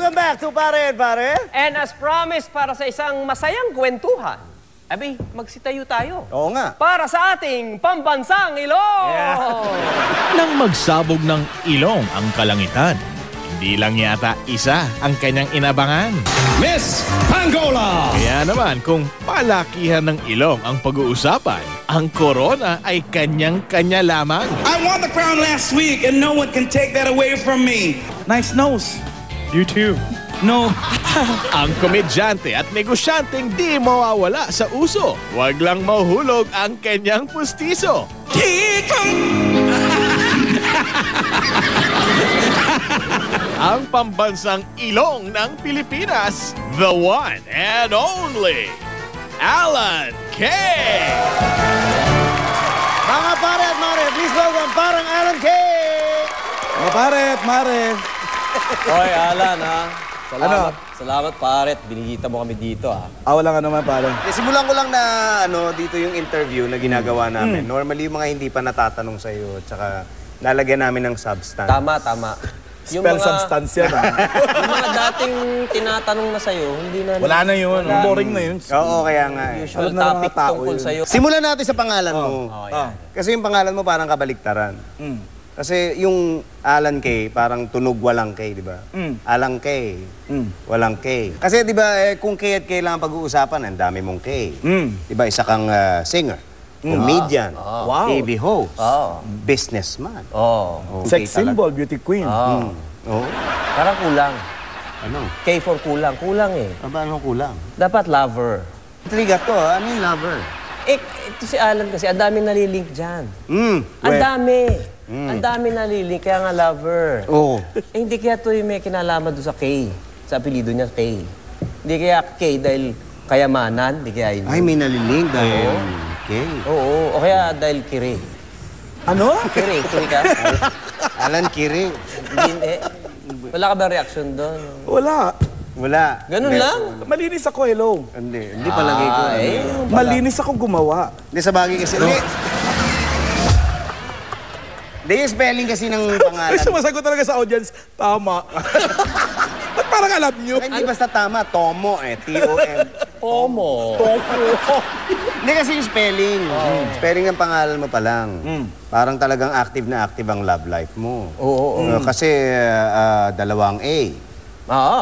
welcome back to Pare and Pare. And as promised, para sa isang masayang kwentuhan, abi, magsitayo tayo. Oo nga. Para sa ating pambansang ilong! Nang magsabog ng ilong ang kalangitan, hindi lang yata isa ang kanyang inabangan. Miss Pangola! Kaya naman kung palakihan ng ilong ang pag-uusapan, ang corona ay kanyang-kanya lamang. I won the crown last week and no one can take that away from me. Nice nose. You too. No. Ang komedyante at negosyanteng di mawawala sa uso. Huwag lang mahulog ang kanyang pustiso. Ang pambansang ilong ng Pilipinas, the one and only, Alan K. Mga Pare at Mare, please welcome parang Alan K. Mga Pare at Mare. Hoy, Alan, ha? Ano? Salamat, pare. Binigita mo kami dito, ha? Wala nga naman, pare. Simulan ko lang na dito yung interview na ginagawa namin. Normally, yung mga hindi pa natatanong sa iyo, tsaka nalagyan namin ng substance. Tama. Spell substance yan, ha? Yung mga dating tinatanong na sa'yo, hindi na... Wala na yun. Boring na yun. Oo, kaya nga. Usual Alam na ng mga topic tao tungkol yun. sa'yo. Simulan natin sa pangalan mo. Yan. Kasi yung pangalan mo parang kabaliktaran. Kasi yung Alan K, parang tunog walang K, di ba? Alang K, walang K. Kasi di ba, kung K at K lang ang pag-uusapan, ang dami mong K. Di ba, isa kang singer, comedian, Wow. TV host, Oo. businessman. Oo. Sex symbol, beauty queen. Oo. Oo. Parang kulang. Ano? K for kulang. Kulang, eh. Ano kulang? Dapat lover. Intriga to, ano yung lover? Ito si Alan kasi, ang dami nalilink dyan. Ang dami. Ang dami nalilink, kaya nga lover. Oo. Hindi kaya to yung may kinalaman doon sa K. Sa apelido niya, K. Hindi kaya K dahil kayamanan, hindi kaya yun. Ay, may nalilig dahil K. Oo, o kaya dahil kiri. Ano? Kiri ka? Alan Kiri. Hindi, wala ka ba reaction doon? Wala. Wala. Ganun lang? Malinis ako, hello. Hindi palagay ko. Malinis ako gumawa. Hindi sa bagay kasi. Hindi yung spelling kasi ng pangalan. Ay, sumasagot talaga sa audience. Tama. Ba't parang alam nyo? Ay, hindi basta tama. Tomo T-O-M. Tomo. Hindi kasi yung spelling. Spelling ng pangalan mo pa lang. Parang talagang active na active ang love life mo. Oo. Kasi dalawang A. Oo.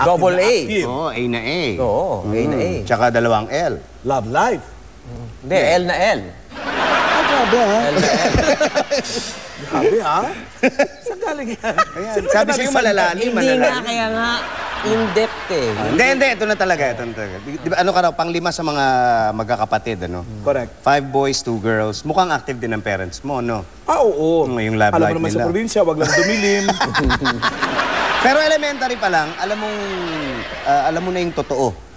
Double A. Oo, A na A. Oo, A na A. Tsaka dalawang L. Love life. Hindi, L na L. Grabe, ha? L na L. Grabe, ha? Saan galing yan? Ayan. Sabi sa'yo malalalim. Hindi nga, kaya nga, in-depth eh. Hindi. Ito na talaga. Di ba, ano ka raw, panglima sa mga magkakapatid, ano? Correct. 5 boys, 2 girls. Mukhang active din ang parents mo, no? Oo. Yung love Alam life mo naman nila. sa probinsya, wag lang dumilim. Pero elementary pa lang, alam mo na yung totoo.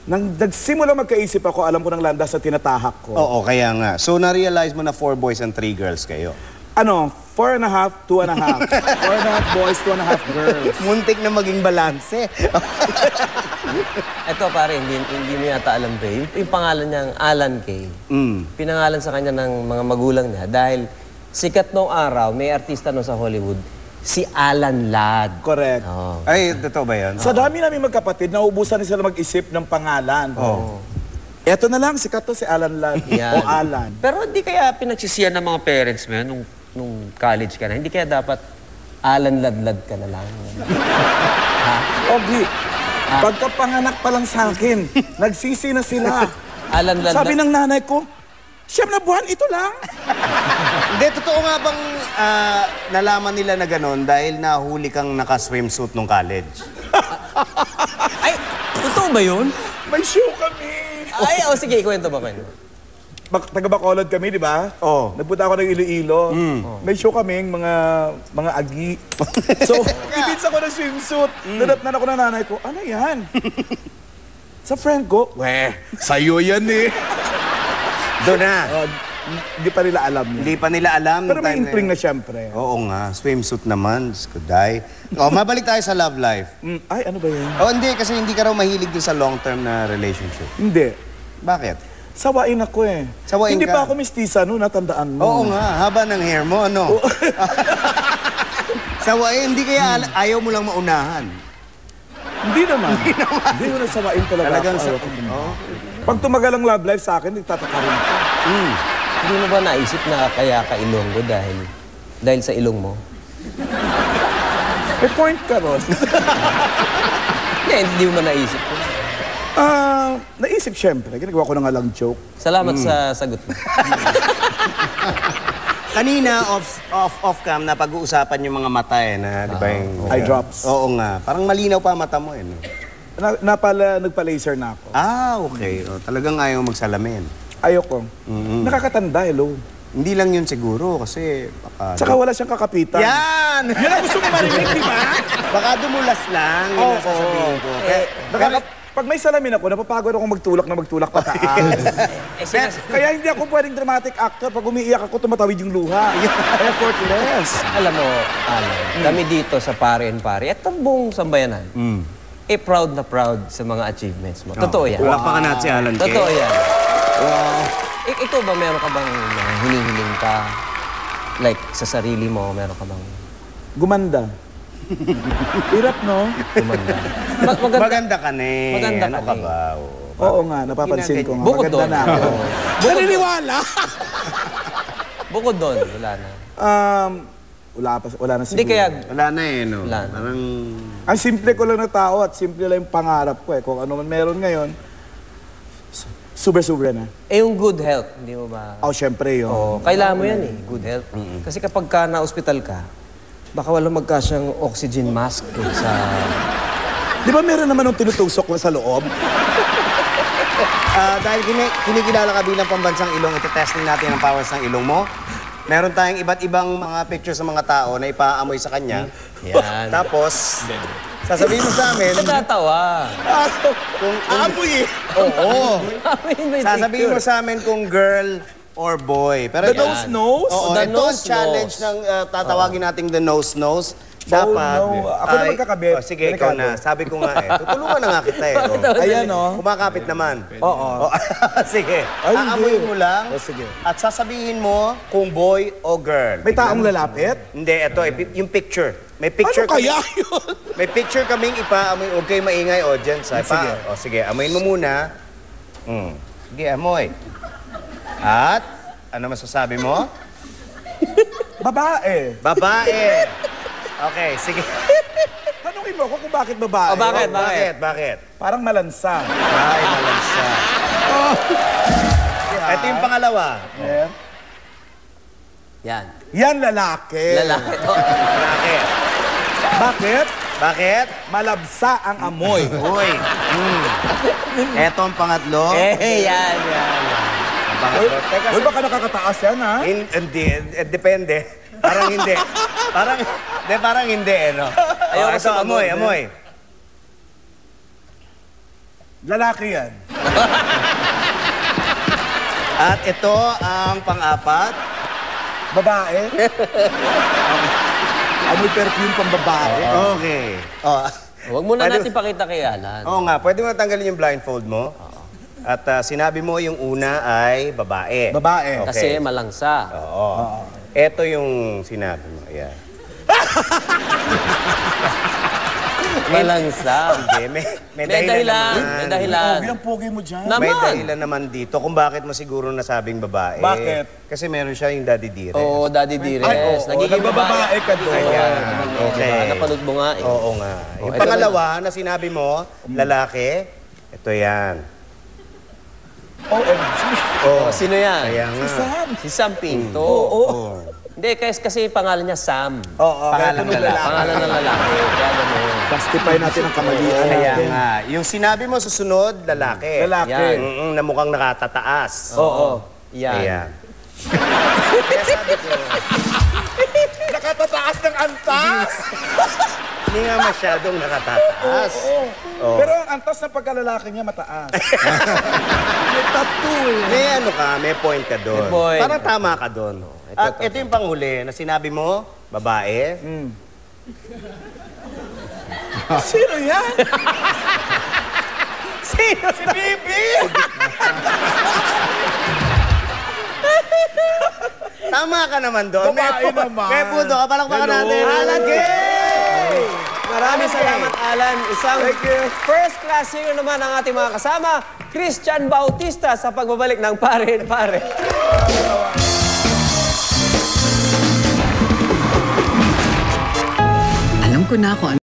Nang nagsimula magkaisip ako, alam ko ng landas sa tinatahak ko. Oo, kaya nga. So, na-realize mo na 4 boys and 3 girls kayo. Ano? 4 and a half, 2 and a half. 4 and a half boys, 2 and a half girls. Muntik na maging balanse. Ito pare, hindi mo yata alam ba yung pangalan niyang Alan K. Pinangalan sa kanya ng mga magulang niya dahil sikat noong araw, may artista no sa Hollywood, si Alan Ladd. Correct. Oo. Ay, totoo ba yan? Sa dami namin magkapatid, nauubusan na sila mag-isip ng pangalan. Oo. Eto na lang, sikat to si Alan Ladd. Yan. O Alan. Pero hindi kaya pinagsisiyan ng mga parents mo yun nung college ka na? Hindi kaya dapat Alan Ladd ka na lang? Ogi, pagkapanganak pa lang sa akin, nagsisi na sila. Alan Ladd. Sabi ng nanay ko, 7 na buwan, ito lang. Hindi, totoo nga bang nalaman nila na gano'n dahil nahuli kang naka-swimsuit nung college? Ay, totoo ba yun? May show kami. Ay, sige, kwento ba kwento? Taga-Bacolod kami, di ba? Oo. Nagpunta ako ng Iloilo. May show kaming mga agi. So, ibits ako ng swimsuit. Nadatnan ako ng nanay ko, ano yan? Sa friend ko, weh, sa'yo yan eh. Doon na. Hindi pa nila alam yun. Hindi pa nila alam. Pero may time inkling yun. na siyempre. Oo nga, swimsuit naman. Skuday. O, mabalik tayo sa love life. Ay, ano ba yan? O, hindi, kasi hindi ka raw mahilig din sa long-term na relationship. Hindi. Bakit? Sawain ako eh. Sawain Hindi ka? pa ako mistisa no, natandaan mo. Oo nga, haba ng hair mo, ano? Sawain, hindi kaya ayaw mo lang maunahan. Hindi naman. Hindi mo nasamain talaga Talagang ako. sa... Ayoko din. Oh. Pag tumagal ang love life sa akin, nagtataka rin ako. Hindi mo ba naisip na kaya ka Ilonggo dahil sa ilong mo? May point ka ron. Hindi mo ba naisip ko? Naisip syempre. Ginagawa ko na nga lang joke. Salamat sa sagot mo. Kanina, off-cam, na pag-uusapan yung mga mata na, di ba yung... Eye drops. Oo nga. Parang malinaw pa ang mata mo no? Nagpa-laser na ako. Okay. Talagang ayaw magsalamin. Ayoko. Nakakatanda, hello. Hindi lang yun siguro kasi baka... Tsaka wala siyang kakapitan. Yan! Yan ang gusto ko marinig, di ba? Baka dumulas lang, yun ang sasabihin ko. Pag may salamin ako, napapagod akong magtulak pataas. Kaya hindi ako pwedeng dramatic actor. Pag umiiyak ako, tumatawid yung luha. Effortless. Alam mo, Alan, kami dito sa Pare and Pare at ang buong sambayanan, proud na proud sa mga achievements mo. Totoo yan. Palakpakan natin si Alan Kay. Totoo yan. Ikaw ba meron ka bang hinihiling ka? Like, sa sarili mo, meron ka bang Gumanda. Hirap, no? gumanda? Maganda ka na eh. Maganda Ano ka ka na ba? Oo nga, napapansin ko nga. Bukod Maganda doon. na ako. Naniniwala! Bukod doon, wala na. Wala na siguro. Hindi kaya, Wala na eh, no? Wala na. Parang... Ang simple ko lang na tao at simple lang yung pangarap ko eh. Kung ano man meron ngayon, super na. yung good health, hindi mo ba? Syempre yun. Kailangan mo yan good health. Kasi kapag ka na-hospital ka, baka walang magkasyang oxygen mask sa... Di ba meron naman yung tinutusok mo sa loob? Dahil kinikilala ka bilang pambansang ilong, ito-testing natin ang powers ng ilong mo. Meron tayong iba't ibang mga pictures sa mga tao na ipaamoy sa kanya. Yan. Tapos, sasabihin mo sa amin... Nagtatawa. Amoy eh! Oo. May Sasabihin mo picture. sa amin kung girl or boy. Pero The nose? Oo, The ito ang nose challenge ng tatawagin nating the nose. Dapat. no. Ako na magkakabit. Sige, ikaw na. Sabi ko nga Tutulungan na nga kita Ayan, oh. Kumakapit naman. Oo. Sige. Ay, Aamoyin hindi. mo lang. Sige. At sasabihin mo kung boy o girl. May taong lalapit? Hindi, ito. Yung picture. May picture Ano kaya yun? May picture kaming ipaamoy. Huwag kayo maingay, audience. Sige. Sige, amoyin mo muna. Sige, amoy. At, ano masasabi mo? Babae. Babae. Okay, sige. Tanungin mo ako kung bakit babae. Bakit? Parang malansa. Ay, malansa. Ito yung pangalawa. Yeah. Yan. Yan lalaki. Lalaki. Bakit? Bakit? Bakit? Malabsa ang amoy. Uy. Ito ang pangatlo. Yan. Ang pangatlo. Teka, Uy, baka nakakataas yan, ha? hindi. Depende. Parang hindi. Parang hindi, no? Ayoko Ito, sa amoy. Lalaki yan. At ito ang pang-apat. Babae. Amoy perfume pang babae. Okay. Huwag mo na Pwede- natin pakita kay Alan. Oo nga, pwede mo tanggalin yung blindfold mo. At sinabi mo yung una ay babae. Babae. Okay. Kasi malangsa. Oo. Ito yung sinabi mo. Ayan. Malangsa. Hindi, may dahilan naman. May dahilan. Pogi ang pogi mo dyan. Naman. May dahilan naman dito kung bakit mo siguro nasabing babae. Bakit? Kasi meron siya yung daddy dire. Oo, Daddy Dires. Ay, oo. Nagiging Nagbababae ka doon. Ayan. Okay. Okay. Napanood mo nga eh. Oo nga. Yung ito pangalawa na sinabi mo, lalaki, ito yan. OMG. Oh, Sino yan? kaya nga. Si Sam Pinto. Oo. Hindi, kasi pangalan niya Sam. Oo, Pangalan kaya lalaki. Pangalan ng lalaki. Kaya gano'n. Justify natin ang kamalian Kaya natin. nga. Yung sinabi mo susunod, lalaki. Lalaki. Yan. Na mukhang nakatataas. Oo. Yan. Ayan. Kaya sabi ko, Nakatataas ng antas! hindi nga masyadong nakatataas. Oo. Pero ang antas ng pagkalalaki niya mataas. May tattoo eh. May ano ka, may point ka doon. May point. Parang tama ka doon. At ito yung panghuli na sinabi mo, babae. Sino yan? Sino? Si Bibi! Tama ka naman doon. Babae naman. May punto ka. Palakpakan Hello. natin. Alan Kay! Maraming salamat, Alan. Alan. Isang Thank you. first class singer naman ang ating mga kasama, Christian Bautista, sa pagbabalik ng Pare and Pare. Alam ko na kung